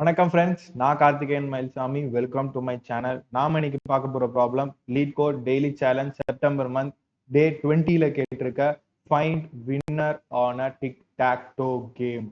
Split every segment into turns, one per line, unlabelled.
வணக்கம் ஃப்ரெண்ட்ஸ், நான் Karthikeyan Mayilsamy. Welcome to my channel. நாம இன்னைக்கு பார்க்க போற problem LeetCode daily challenge September month day 20ல கேட்டிருக்க find winner on a tic tac toe game.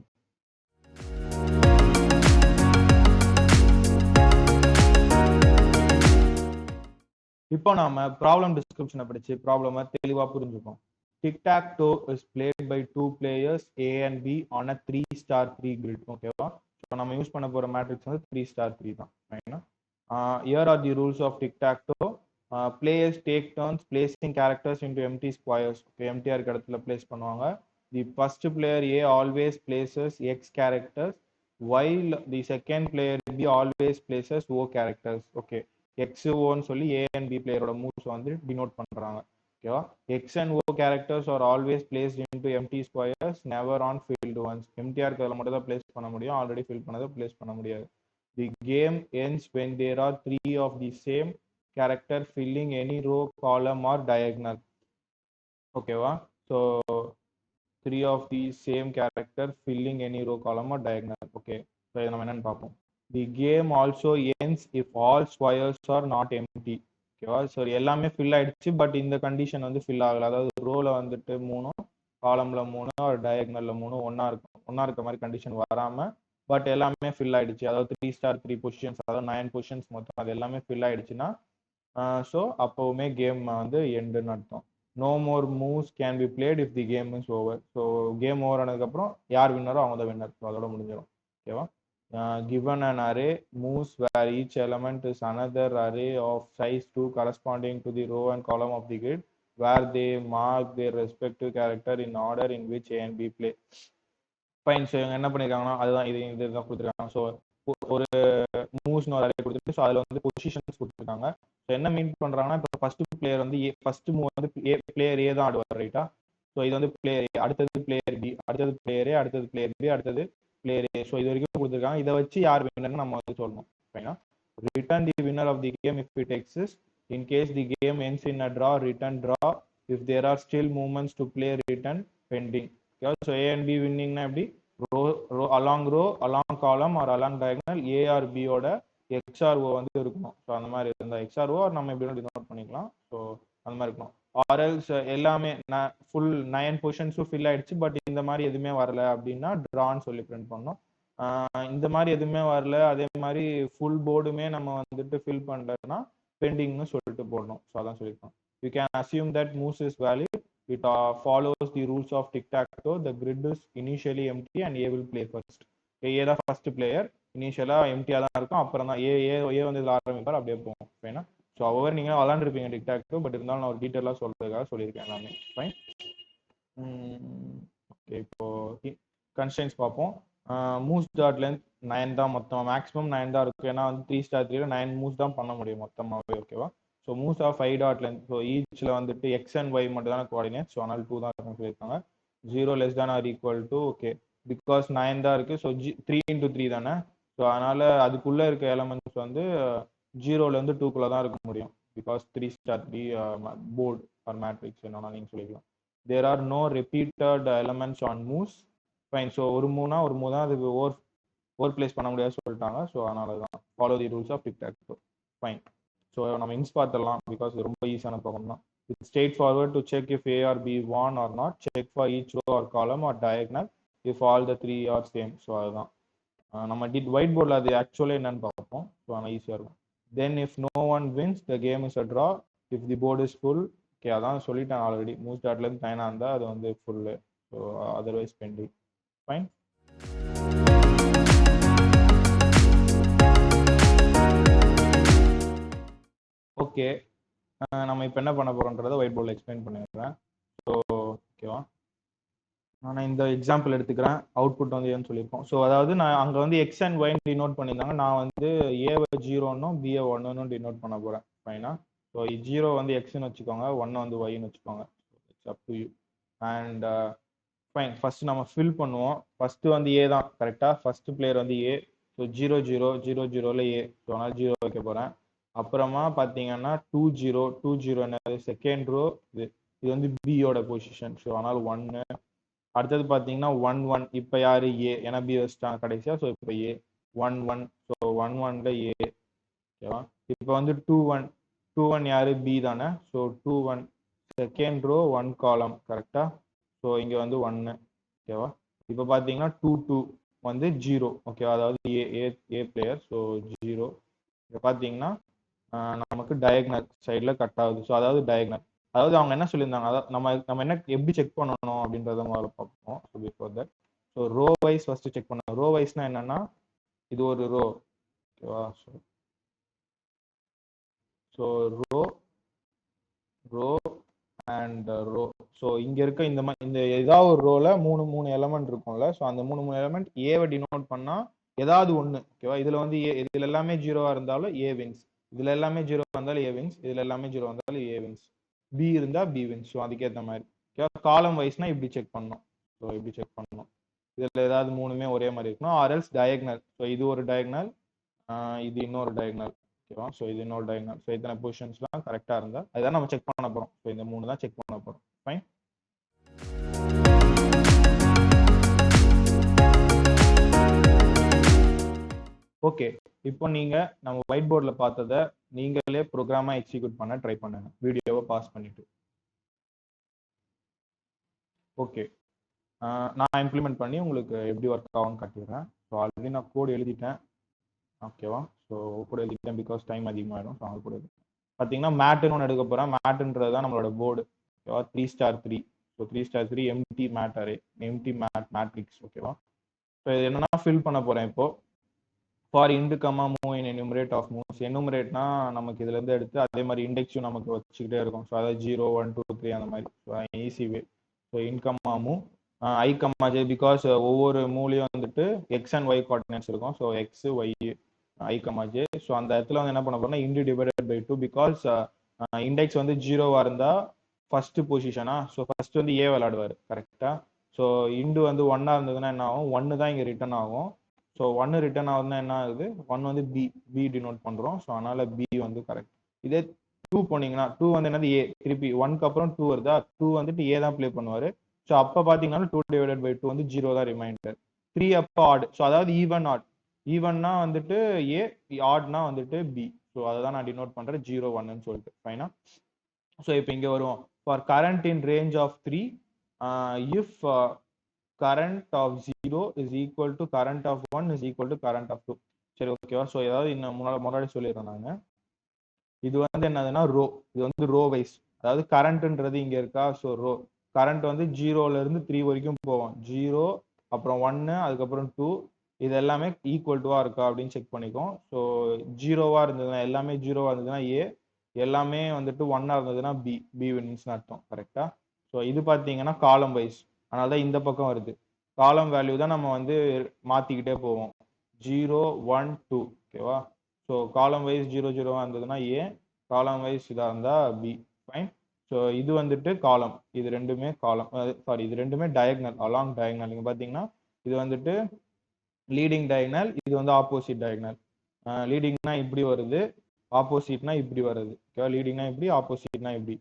இப்போ நாம ப்ராப்ளம் டிஸ்கிரிப்ஷனை படிச்சு ப்ராப்ளமை தெளிவா புரிஞ்சுப்போம். Tic tac toe is played by 2 players A and B on a 3x3 grid. ஓகேவா? ஸோ நம்ம யூஸ் பண்ண போற மேட்ரிக்ஸ் வந்து 3x3 தான். Here are the rules of tic tac toe. Players take turns placing characters into empty squares. Okay, empty இருக்க இடத்துல place பண்ணுவாங்க. The first player A always places X characters while the second player B always places O characters. Okay, X Oன்னு சொல்லி A and B பிளேயரோட moves வந்து denote பண்றாங்க. ஓகேவா? X and O characters are always placed into empty squares, never on filled ones. MTR இருக்கிறதுல மட்டும் தான் place பண்ண முடியும், already fill பண்ணதை பிளேஸ் பண்ண முடியாது. The game ends when there are 3 of the same character filling any row, column or diagonal. ஓகேவா? So 3 of the same character filling any row, column or diagonal. Okay, so இதை நம்ம என்னன்னு பார்ப்போம். The game also ends if all squares are not empty. ஓகேவா? So எல்லாமே fill ஆயிடுச்சு, but இந்த condition வந்து ஃபில் ஆகலை. அதாவது ரோல வந்துட்டு 3, காலம்ல 3, ஒரு டயக்னல்ல 3 ஒன்னா இருக்க மாதிரி கண்டிஷன் வராம, பட் எல்லாமே ஃபில் ஆயிடுச்சு. அதாவது 3x3 பொசிஷன்ஸ், அதாவது 9 பொசிஷன்ஸ் மொத்தம், அது எல்லாமே ஃபில் ஆயிடுச்சுன்னா ஸோ அப்போவுமே கேம் வந்து எண்டுன்னு அர்த்தம். No more moves can be played if the game is over. So game over ஆனதுக்கப்புறம் யார் வின்னரோ அவங்க தான் வின்னர். ஸோ அதோட முடிஞ்சிடும். ஓகேவா? Given an array, moves where each element is another array of size 2 corresponding to the row and column of the grid, where they mark their respective character in order in which A and B play. Fine. So இவங்க என்ன பண்ணியிருக்காங்கன்னா, அதுதான் இதுதான் கொடுத்துருக்காங்க. So ஒரு மூவ்ஸ்னு ஒரு array கொடுத்துட்டு, so அதில் வந்து பொசிஷன்ஸ் கொடுத்துருக்காங்க. ஸோ என்ன மீன் பண்ணுறாங்கன்னா, இப்போ ஃபர்ஸ்ட் பிளேயர் வந்து ஃபர்ஸ்ட் மூவ் வந்து பிளேயர் ஏ தான் ஆடுவார், ரைட்டா? ஸோ இது வந்து பிளேயர் ஏ, அடுத்தது பிளேயர் பி, அடுத்தது பிளேயர் ஏ, அடுத்தது பிளேயர் பி, அடுத்தது பிளேயர் ஏ. ஸோ இது வரைக்கும் கொடுத்துருக்காங்க. இதை வச்சு யார் வின்னர்னு நம்ம வந்து சொல்லணும். ஃபைனா? Return the winner of the game if it exist. In case the game ends in a draw, return draw. If there are still movements to play, return pending. So A and B வின்னிங்னா எப்படி? along column or along diagonal A or B ஓட XRO வந்து இருக்கணும். So அந்த மாதிரி இருந்தால் XRO நம்ம எப்படி டினோட் பண்ணிக்கலாம். ஸோ அந்த மாதிரி இருக்கணும். ஆர்எல்ஸ் எல்லாமே ஃபுல் 9 பொசிஷன்ஸும் ஃபில் ஆயிடுச்சு, பட் இந்த மாதிரி எதுவுமே வரல அப்படின்னா ட்ரான்னு சொல்லி பிரிண்ட் பண்ணோம். இந்த மாதிரி எதுவுமே வரல, அதே மாதிரி ஃபுல் போர்டுமே நம்ம வந்துட்டு ஃபில் பண்ணலன்னா பெண்டிங்னு சொல்லிட்டு போடணும். ஸோ அதான் சொல்லியிருக்கோம். You can assume that moves is valid. It follows the rules of tic-tac-toe. The grid is initially empty and A will play first. A தான் ஃபர்ஸ்ட் பிளேயர், இனிஷியலா எம்டியா தான் இருக்கும், அப்புறம் தான் ஏ வந்து இதில் ஆரம்பிப்பார், அப்படியே போகும். ஃபைனா? ஸோ ஒவ்வொரு நீங்கள் விளாண்டுருப்பீங்க டிக்-டாக்-டோ, பட் இருந்தாலும் நான் ஒரு டீட்டெயிலாக சொல்றதுக்காக சொல்லியிருக்கேன் எல்லாமே. ஃபைன். ஓகே, இப்போ கன்ஸ்ட்ரெயின்ஸ் பார்ப்போம். மூவ்ஸ் டாட் லென்த் 9 தான், மொத்தம் மேக்ஸிமம் 9 தான் இருக்கும். ஏன்னா வந்து 3x3 9 மூவ்ஸ் தான் பண்ண முடியும் மொத்தமாகவே. ஓகேவா? So moves of 5 dot length. So ஈச்சில் வந்துட்டு எக்ஸ் அண்ட் ஒய் மட்டும் தானே கோஆர்டினேட். ஸோ அதனால் 2 தான் இருக்குன்னு சொல்லியிருக்காங்க. 0 லெஸ் தான் or equal to, okay, because 9 தான் இருக்கு. ஸோ 3 into 3 தானே. ஸோ அதனால அதுக்குள்ள இருக்க எலமெண்ட்ஸ் வந்து 0லேருந்து 2க்குள்ள தான் இருக்க முடியும். Because 3x3 board R matrix என்னன்னா நீங்கள் சொல்லிக்கலாம். There are no repeated elements on moves. Fine. So ஒரு மூவ்னா ஒரு மூவ் தான், அதுக்கு ஓவர் பிளேஸ் பண்ண முடியாது சொல்லிட்டாங்க. ஸோ அதனால தான் follow the rules of tic tac toe. Fine. So நம்ம இன்ஸ் பார்த்துடலாம், பிகாஸ் இது ரொம்ப ஈஸியான ப்ராப்ளம் தான். It's straightforward to check if A or B won or not. Check for each row or column or diagonal if all the 3 are same. So அதுதான் நம்ம white போர்டில் அது ஆக்சுவலாக என்னன்னு பார்ப்போம். ஸோ ஆனால் ஈஸியாக இருக்கும். Then if no one wins the game is a draw. If the board is full. Okay, அதான் சொல்லிட்டேன் ஆல்ரெடி. மூவ் ஸ்டார்ட்லேருந்து 9 இருந்தால் அது வந்து full. So otherwise pending. Fine. Okay, நம்ம இப்போ என்ன பண்ண போகிறோன்றதை ஒயிட் போர்டில் எக்ஸ்பிளைன் பண்ணிடுறேன். ஸோ ஓகேவா? நான் இந்த எக்ஸாம்பிள் எடுத்துக்கிறேன். அவுட்புட் வந்து ஏன்னு சொல்லியிருக்கோம். ஸோ அதாவது நான் அங்கே வந்து எக்ஸ் அண்ட் ஒய்னு டினோட் பண்ணியிருந்தாங்க. நான் வந்து ஏவை 0ன்னும் பிஏ 1ன்னு டினோட் பண்ண போகிறேன். ஃபைனா? ஸோ 0 வந்து எக்ஸ்ன்னு வச்சுக்கோங்க, 1 வந்து ஒய்ன்னு வச்சுக்கோங்க. It's up to you. And fine. First நம்ம ஃபில் பண்ணுவோம். ஃபர்ஸ்ட் வந்து ஏ தான், கரெக்டாக? ஃபர்ஸ்ட் பிளேயர் வந்து ஏ. ஸோ 0 0 0 0ல ஏ. ஸோ அதனால் 0 வைக்க போகிறேன். அப்புறமா பார்த்தீங்கன்னா 2 0 என்னது? Second row. இது வந்து பியோட பொசிஷன். ஸோ அதனால் 1. அடுத்தது பார்த்தீங்கன்னா 1 1. இப்போ யாரு? ஏ, ஏன்னா பி வச்சுட்டாங்க கடைசியாக. ஸோ இப்போ ஏ. 1 1. ஸோ 1 1ல ஏ. ஓகேவா? இப்போ வந்து 2 1. 2 1 யாரு? பி தானே. ஸோ 2 1 செகண்ட் ரோ 1 காலம். கரெக்டா? ஸோ இங்க வந்து 1. ஓகேவா? இப்போ பார்த்தீங்கன்னா 2 2 வந்து 0. ஓகேவா? அதாவது ஏ ஏ ஏ பிளேயர். ஸோ 0. இப்போ பார்த்தீங்கன்னா நமக்கு டயக்னல் சைடில் கட் ஆகுது. ஸோ அதாவது டயக்னல், அதாவது அவங்க என்ன சொல்லியிருந்தாங்க, அதாவது நம்ம நம்ம என்ன எப்படி செக் பண்ணணும் அப்படின்றத முதல்ல பார்ப்போம். So before that, so row wise first check பண்ணணும். ரோ வைஸ்னா என்னன்னா, இது ஒரு ரோ. ஓகேவா? So row row and row. So இங்க இருக்க இந்த ஏதாவது ஒரு ரோல மூணு மூணு எலமெண்ட் இருக்கும்ல. ஸோ அந்த மூணு மூணு எலமெண்ட் ஏவை டினோட் பண்ணா ஏதாவது ஒண்ணு. ஓகேவா? இதுல வந்து இதுல எல்லாமே ஜீரோவா இருந்தாலும் ஏ வின்ஸ், இதுல எல்லாமே ஜீரோ வந்தாலும் ஏ வின்ஸ், இதுல எல்லாமே ஜீரோ வந்தாலும் ஏ வின்ஸ், பி இருந்தா பி வின்ஸ். ஸோ அதுக்கேற்ற மாதிரி. ஓகேவா? காலம் வைஸ்னா இப்படி செக் பண்ணணும். ஸோ இப்படி செக் பண்ணணும். இதுல ஏதாவது மூணுமே ஒரே மாதிரி இருக்கணும். ஆர்எல்ஸ் டயக்னல். ஸோ இது ஒரு டயக்னல், இது இன்னொரு டயக்னல். ஓகேவா? ஸோ இது இன்னொரு டயக்னல். ஸோ இத்தனை பொசிஷன்ஸ்லாம் கரெக்டாக இருந்தால் அதுதான் நம்ம செக் பண்ண போகிறோம். ஸோ இந்த மூணு தான் செக் பண்ண போகிறோம். ஃபைன். ஓகே, இப்போ நீங்க நம்ம ஒயிட் போர்டில் பார்த்ததை நீங்களே ப்ரோக்ராமா எக்ஸிக்யூட் பண்ண ட்ரை பண்ணுங்க, வீடியோவை பாஸ் பண்ணிட்டு. ஓகே, நான் இம்ப்ளிமெண்ட் பண்ணி உங்களுக்கு எப்படி ஒர்க் ஆகும்னு காட்டிடுறேன். ஸோ ஆல்ரெடி நான் கோடு எழுதிட்டேன். ஓகேவா? ஸோ கூட எழுதிட்டேன் பிகாஸ் டைம் அதிகமாகிடும். ஸோ அவங்க கூட பார்த்தீங்கன்னா மேட்டுன்னு ஒன்று எடுக்க போகிறேன். மேட்டுன்றது தான் நம்மளோட போர்டு. ஓகேவா? 3*3. So 3*3 empty mat array, empty mat matrix. ஓகேவா? ஸோ இது என்னன்னா ஃபில் பண்ண போகிறேன் இப்போ. For ind comma move in enumerate of moves. எனுமரேட்னா நமக்கு இதுலேருந்து எடுத்து அதே மாதிரி இண்டெக்ஸும் நமக்கு வச்சுக்கிட்டே இருக்கும். ஸோ அதாவது 0 1 2 3 அந்த மாதிரி. So easy way. So ind comma move I comma J, because ஒவ்வொரு மூலையும் வந்துட்டு எக்ஸ் அண்ட் ஒய் கோஆர்டினேட்ஸ் இருக்கும். So X Y I comma J. So அந்த இடத்துல வந்து என்ன பண்ண போறோம்னா ind divided by 2, because index வந்து 0வா இருந்தா ஃபர்ஸ்ட் பொசிஷனா. ஸோ ஃபர்ஸ்ட் வந்து ஏ விளையாடுவார். கரெக்டா? ஸோ இண்டு வந்து 1ஆ இருந்ததுன்னா என்ன ஆகும்? 1 தான் இங்கே ரிட்டர்ன் ஆகும். ஸோ 1 ரிட்டர்ன் ஆகுதுன்னா என்ன ஆகுது? 1 வந்து பி பி டினோட் பண்றோம். ஸோ அதனால பி வந்து கரெக்ட். இதே 2 போனீங்கன்னா 2 வந்து என்னது? ஏ. திருப்பி 1க்கு அப்புறம் 2 வருதா? 2 வந்துட்டு ஏ தான் ப்ளே பண்ணுவாரு. ஸோ அப்போ பார்த்தீங்கன்னா 2 டிவைடட் பை 2 வந்து 0 தான் ரிமைண்டர். 3 அப்போ ஆட். ஸோ அதாவது ஈவன் ஆட். ஈவன்னா வந்துட்டு ஏ, ஆட்னா வந்துட்டு பி. ஸோ அதை தான் நான் டினோட் பண்றேன் 0 1ன்னு சொல்லிட்டு. ஃபைனா? ஸோ இப்போ இங்கே வருவோம். For current in range of 3, if current of 0 is equal to current of 1 is equal to current of 2. சரி, ஓகேவா? ஸோ ஏதாவது இன்னும் முன்னாடி சொல்லிடுறேன் நாங்க. இது வந்து என்னதுன்னா ரோ. இது வந்து ரோ வைஸ், அதாவது கரண்ட்ன்றது இங்க இருக்கா. ஸோ ரோ கரண்ட் வந்து 0ல இருந்து 3 வரைக்கும் போவோம். 0, அப்புறம் 1, அதுக்கப்புறம் 2. இது எல்லாமே ஈக்குவல் டுவா இருக்கா அப்படின்னு செக் பண்ணிக்கும். ஸோ 0வா இருந்ததுன்னா, எல்லாமே 0வா இருந்ததுன்னா ஏ, எல்லாமே வந்துட்டு 1ஆ இருந்ததுன்னா பி. பி வின்ஸ்னு அர்த்தம். கரெக்டா? ஸோ இது பார்த்தீங்கன்னா காலம் வைஸ், அதனால தான் இந்த பக்கம் வருது. காலம் வேல்யூ தான் நம்ம வந்து மாத்திக்கிட்டே போவோம். 0 1 2. ஓகேவா? ஸோ காலம் வைஸ் 0 0வா இருந்ததுன்னா ஏ, காலம் வைஸ் இதாக இருந்தா பி. ஃபைன். ஸோ இது வந்துட்டு காலம், இது ரெண்டுமே காலம், சாரி இது ரெண்டுமே டயக்னல், அலாங் டயக்னல். இங்கே பார்த்தீங்கன்னா இது வந்துட்டு லீடிங் டயக்னல், இது வந்து ஆப்போசிட் டயக்னல். லீடிங்னா இப்படி வருது, ஆப்போசிட்னா இப்படி வருது. ஓகேவா? லீடிங்னா இப்படி, ஆப்போசிட்னா இப்படி.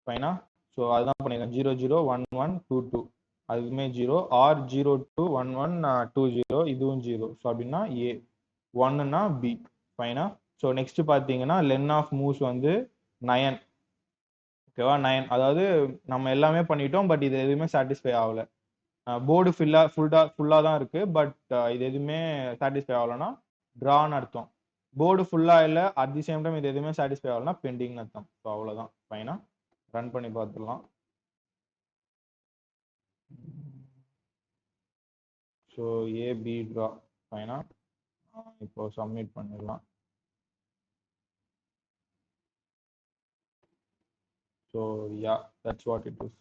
ஃபைனா? ஸோ அதுதான் பண்ணிருக்கேன். 0 0 1 1 2 2. அதுவுமே 0. ஆர் 0 2 1 1 2 0. இதுவும் 0. ஸோ அப்படின்னா ஏ, 1னா பி. ஃபைனா? ஸோ நெக்ஸ்ட் பார்த்தீங்கன்னா லென் ஆஃப் மூவ்ஸ் வந்து 9. ஓகேவா? 9, அதாவது நம்ம எல்லாமே பண்ணிட்டோம், பட் இது எதுவுமே சாட்டிஸ்ஃபை ஆகல. போர்டு ஃபுல்லா தான் இருக்கு, பட் இது எதுவுமே சாட்டிஸ்ஃபை ஆகலன்னா ட்ரான்னு அர்த்தம். போர்டு ஃபுல்லா இல்லை, அட் தி சேம் டைம் இது எதுவுமே சாட்டிஸ்ஃபை ஆகலன்னா பெண்டிங்னு அர்த்தம். ஸோ அவ்வளோதான். ஃபைனா? ரன் பண்ணி பார்த்துடலாம். ஸோ ஏ பி ட்ரா. ஃபைனா? இப்போ சப்மிட் பண்ணிடலாம். So yeah, that's what it is.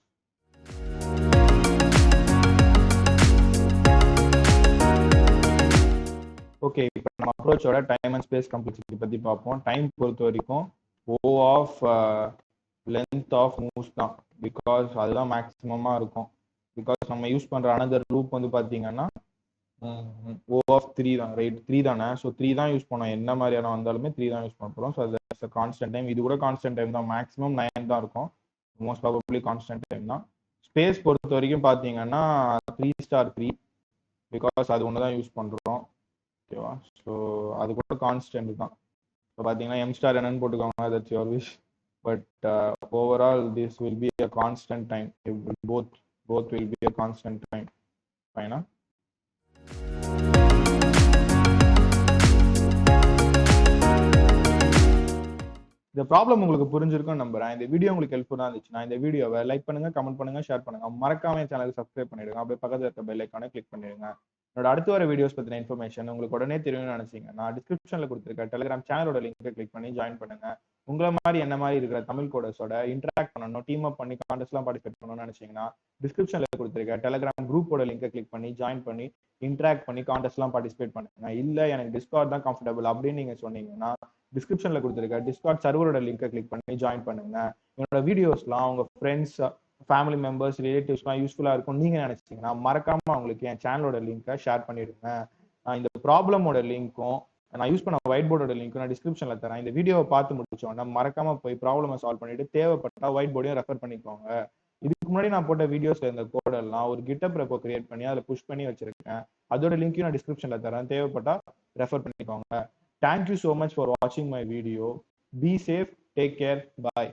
Okay, இப்போ நம்ம அப்ரோச்சோட டைம் அண்ட் ஸ்பேஸ் காம்ப்ளெக்சிட்டி பற்றி பார்ப்போம். டைம் பொறுத்த வரைக்கும் ஓ ஆஃப் லென்த் ஆஃப் மூவ்ஸ் தான், பிகாஸ் அதுதான் மேக்ஸிமமாக இருக்கும். பிகாஸ் நம்ம யூஸ் பண்ணுற அனதர் லூப் வந்து பார்த்தீங்கன்னா ஓ ஆஃப் 3 தான். ரைட்? 3 தானே. ஸோ 3 தான் யூஸ் பண்ணோம். என்ன மாதிரியான வந்தாலுமே 3 தான் யூஸ் பண்ண போகிறோம். ஸோ அது கான்ஸ்டன்ட் டைம். இது கூட கான்ஸ்டன்ட் டைம் தான். மேக்ஸிமம் 9 தான் இருக்கும். மோஸ்ட் ப்ராபப்ளி கான்ஸ்டன்ட் டைம் தான். ஸ்பேஸ் பொறுத்த வரைக்கும் பார்த்தீங்கன்னா 3*3, பிகாஸ் அது ஒன்று தான் யூஸ் பண்ணுறோம். ஓகேவா? ஸோ அது கூட கான்ஸ்டன்ட் தான். இப்போ பார்த்தீங்கன்னா எம் ஸ்டார் என்னன்னு போட்டுக்கோங்க, that's your wish. But overall this will be a constant time. Both will be a constant time. ஃபைனா? இந்த ப்ராப்ளம் உங்களுக்கு புரிஞ்சிருக்கும்னு நம்புறேன். இந்த வீடியோ உங்களுக்கு ஹெல்ப்ஃபுல்லா இருந்துச்சுன்னா இந்த வீடியோவை லைக் பண்ணுங்க, கமெண்ட் பண்ணுங்க, ஷேர் பண்ணுங்க. மறக்காம என் சேனலுக்கு சப்ஸ்கிரைப் பண்ணிடுங்க. அப்படியே பக்கத்துல இருக்க பெல் ஐக்கானை கிளிக் பண்ணிடுங்க. என்னோட அடுத்து வர வீடியோஸ் பத்தின இன்ஃபர்மேஷன் உங்களுக்கு உடனே தெரியும்னு நினைச்சீங்கன்னா டிஸ்கிரிப்ஷன்ல கொடுத்திருக்க டெலிகிராம் சேனலோட லிங்கை கிளிக் பண்ணி ஜாயின் பண்ணுங்க. உங்களை மாதிரி என்ன மாதிரி இருக்கிற தமிழ் கோடர்ஸோட இன்டராக்ட் பண்ணணும், டீம் அப் பண்ணி கான்டெஸ்ட்லாம் பார்ட்டிசிபேட் பண்ணணும்னு நினைச்சீங்கன்னா டிஸ்கிரிப்ஷன்ல கொடுத்திருக்க டெலிகிராம் குரூப்போட லிங்கை கிளிக் பண்ணி ஜாயின் பண்ணி இன்டராக்ட் பண்ணி கான்டெஸ்ட்லாம் பார்ட்டிசிபேட் பண்ணுங்க. இல்ல எனக்கு டிஸ்கார்ட் தான் கம்ஃபர்டபுள் அப்படின்னு நீங்க சொன்னீங்கன்னா டிஸ்கிரிப்ஷன்ல கொடுத்திருக்க டிஸ்கார்ட் சர்வரோட லிங்கை கிளிக் பண்ணி ஜாயின் பண்ணுங்க. என்னோட வீடியோஸ்லாம் உங்க ஃப்ரெண்ட்ஸ், ஃபேமிலி மெம்பர்ஸ், ரிலேட்டிவ்ஸ்லாம் யூஸ்ஃபுல்லா இருக்கும் நீங்க நினைச்சீங்கன்னா மறக்காம அவங்களுக்கு என் சேனலோட லிங்கை ஷேர் பண்ணிடுங்க. இந்த ப்ராப்ளமோட லிங்க்கும் நான் யூஸ் பண்ண ஒயிட் போர்டோட லிங்க்கும் நான் டிஸ்கிரிப்ஷன்ல தரேன். இந்த வீடியோவை பார்த்து முடிச்சோன்னா மறக்காம போய் ப்ராப்ளமை சால்வ் பண்ணிட்டு தேவைப்பட்டா ஒயிட் போர்டையும் ரெஃபர் பண்ணிக்கோங்க. இதுக்கு முன்னாடி நான் போட்ட வீடியோஸ்ல இருந்த கோடெல்லாம் ஒரு கிட்டப் ரெப்போ கிரியேட் பண்ணி அதில் புஷ் பண்ணி வச்சிருக்கேன். அதோட லிங்க்கையும் நான் டிஸ்கிரிப்ஷன்ல தரேன். தேவைப்பட்டா ரெஃபர் பண்ணிக்கோங்க. Thank you so much for watching my video. Be safe. Take care. Bye.